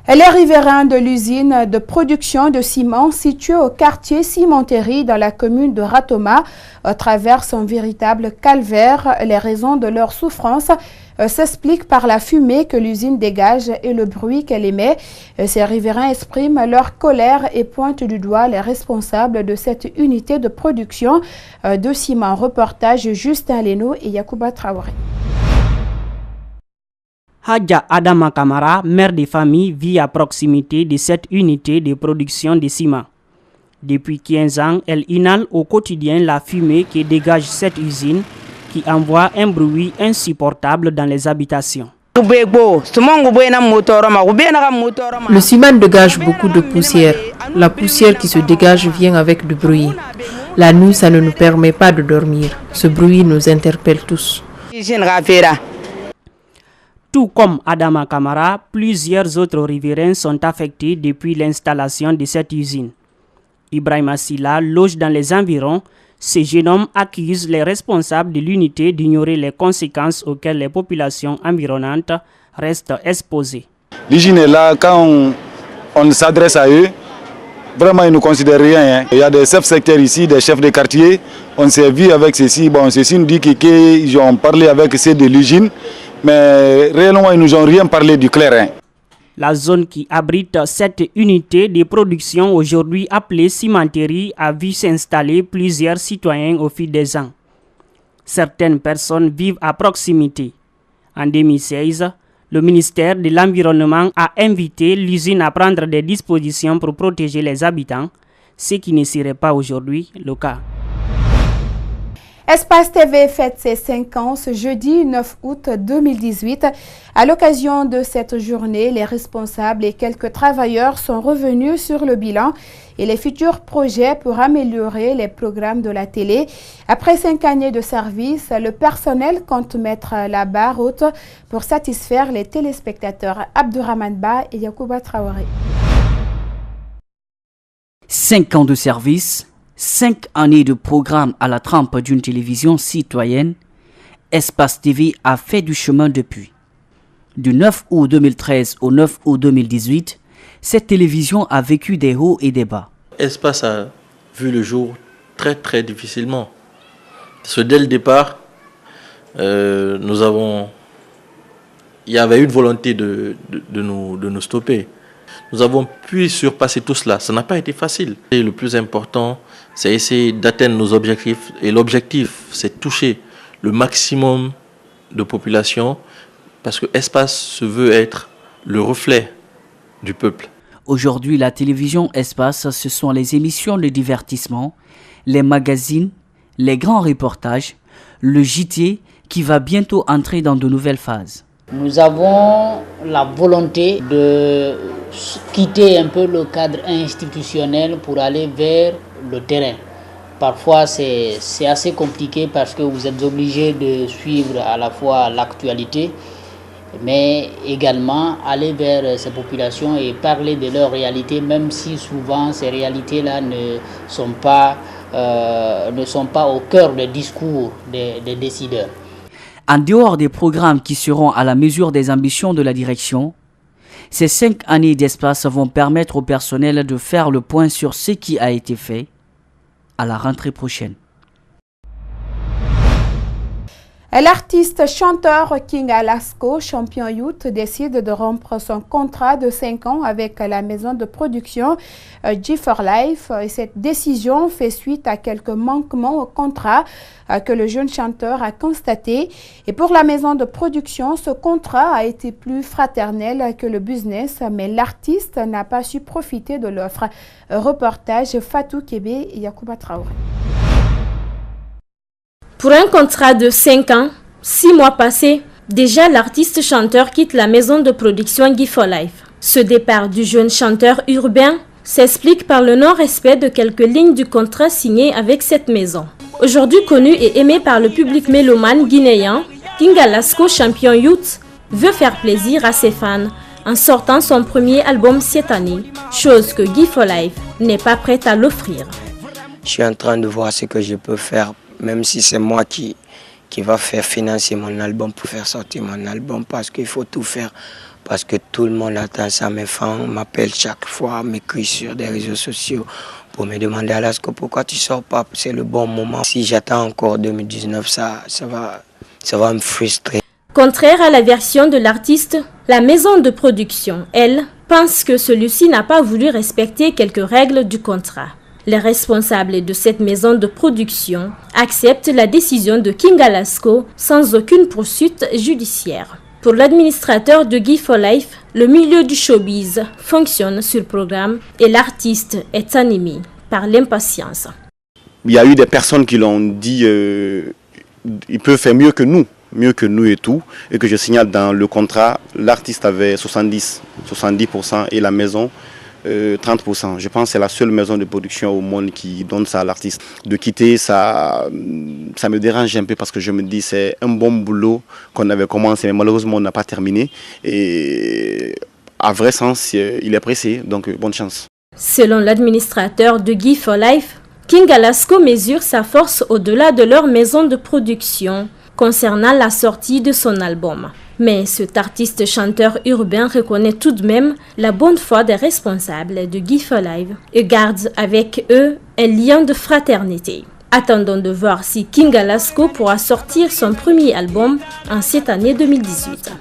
Les riverains de l'usine de production de ciment située au quartier Cimenterie dans la commune de Ratoma traversent un véritable calvaire. Les raisons de leur souffrance s'expliquent par la fumée que l'usine dégage et le bruit qu'elle émet. Ces riverains expriment leur colère et pointent du doigt les responsables de cette unité de production de ciment. Reportage Justin Leno et Yacouba Traoré. Hadja Adama Kamara, mère de famille, vit à proximité de cette unité de production de ciment. Depuis 15 ans, elle inhale au quotidien la fumée que dégage cette usine qui envoie un bruit insupportable dans les habitations. Le ciment dégage beaucoup de poussière. La poussière qui se dégage vient avec du bruit. La nuit, ça ne nous permet pas de dormir. Ce bruit nous interpelle tous. Tout comme Adama Kamara, plusieurs autres riverains sont affectés depuis l'installation de cette usine. Ibrahima Silla loge dans les environs. Ce jeune homme accuse les responsables de l'unité d'ignorer les conséquences auxquelles les populations environnantes restent exposées. L'usine est là, quand on s'adresse à eux, vraiment ils ne nous considèrent rien. Il y a des chefs secteurs ici, des chefs de quartier. On s'est vu avec ceci. Bon, ceci nous dit qu'ils ont parlé avec ceux de l'usine. Mais réellement, ils ne nous ont rien parlé du clairin. La zone qui abrite cette unité de production, aujourd'hui appelée Cimenterie, a vu s'installer plusieurs citoyens au fil des ans. Certaines personnes vivent à proximité. En 2016, le ministère de l'Environnement a invité l'usine à prendre des dispositions pour protéger les habitants, ce qui ne serait pas aujourd'hui le cas. Espace TV fête ses 5 ans ce jeudi 9 août 2018. À l'occasion de cette journée, les responsables et quelques travailleurs sont revenus sur le bilan et les futurs projets pour améliorer les programmes de la télé. Après 5 années de service, le personnel compte mettre la barre haute pour satisfaire les téléspectateurs. Abdourahmane Ba et Yacouba Traoré. 5 ans de service, 5 années de programme à la trempe d'une télévision citoyenne, Espace TV a fait du chemin depuis. Du 9 août 2013 au 9 août 2018, cette télévision a vécu des hauts et des bas. Espace a vu le jour très difficilement. Parce que dès le départ, il y avait une volonté de nous stopper. Nous avons pu surpasser tout cela. Ça n'a pas été facile. Et le plus important, c'est essayer d'atteindre nos objectifs. Et l'objectif, c'est toucher le maximum de population parce que Espace se veut être le reflet du peuple. Aujourd'hui, la télévision Espace, ce sont les émissions de divertissement, les magazines, les grands reportages, le JT qui va bientôt entrer dans de nouvelles phases. Nous avons la volonté de quitter un peu le cadre institutionnel pour aller vers le terrain. Parfois, c'est assez compliqué parce que vous êtes obligé de suivre à la fois l'actualité, mais également aller vers ces populations et parler de leurs réalités, même si souvent ces réalités-là ne sont pas au cœur des discours des décideurs. En dehors des programmes qui seront à la mesure des ambitions de la direction, ces 5 années d'Espace vont permettre au personnel de faire le point sur ce qui a été fait à la rentrée prochaine. L'artiste chanteur King Alasco, champion youth, décide de rompre son contrat de 5 ans avec la maison de production G4Life. Et cette décision fait suite à quelques manquements au contrat que le jeune chanteur a constaté. Et pour la maison de production, ce contrat a été plus fraternel que le business, mais l'artiste n'a pas su profiter de l'offre. Reportage Fatou Kébé et Yacouba Traoré. Pour un contrat de 5 ans, 6 mois passés, déjà l'artiste chanteur quitte la maison de production G4Life. Ce départ du jeune chanteur urbain s'explique par le non-respect de quelques lignes du contrat signé avec cette maison. Aujourd'hui connu et aimé par le public mélomane guinéen, King Alasco, champion youth, veut faire plaisir à ses fans en sortant son premier album cette année, chose que G4Life n'est pas prête à l'offrir. Je suis en train de voir ce que je peux faire, même si c'est moi qui va faire financer mon album pour faire sortir mon album, parce qu'il faut tout faire parce que tout le monde attend ça. Mes fans m'appellent chaque fois, m'écrivent sur des réseaux sociaux pour me demander Alasco pourquoi tu sors pas, c'est le bon moment. Si j'attends encore 2019, ça va me frustrer. Contraire à la version de l'artiste, la maison de production, elle, pense que celui-ci n'a pas voulu respecter quelques règles du contrat. Les responsables de cette maison de production acceptent la décision de King Alasco sans aucune poursuite judiciaire. Pour l'administrateur de Gi4Life, le milieu du showbiz fonctionne sur programme et l'artiste est animé par l'impatience. Il y a eu des personnes qui l'ont dit il peut faire mieux que nous et tout, et que je signale dans le contrat, l'artiste avait 70% et la maison 30%. Je pense que c'est la seule maison de production au monde qui donne ça à l'artiste. De quitter ça me dérange un peu parce que je me dis c'est un bon boulot qu'on avait commencé, mais malheureusement on n'a pas terminé. Et à vrai sens, il est pressé, donc bonne chance. Selon l'administrateur de Gi4Life, King Alasco mesure sa force au-delà de leur maison de production concernant la sortie de son album. Mais cet artiste chanteur urbain reconnaît tout de même la bonne foi des responsables de Gi4Life et garde avec eux un lien de fraternité. Attendons de voir si King Alasco pourra sortir son premier album en cette année 2018.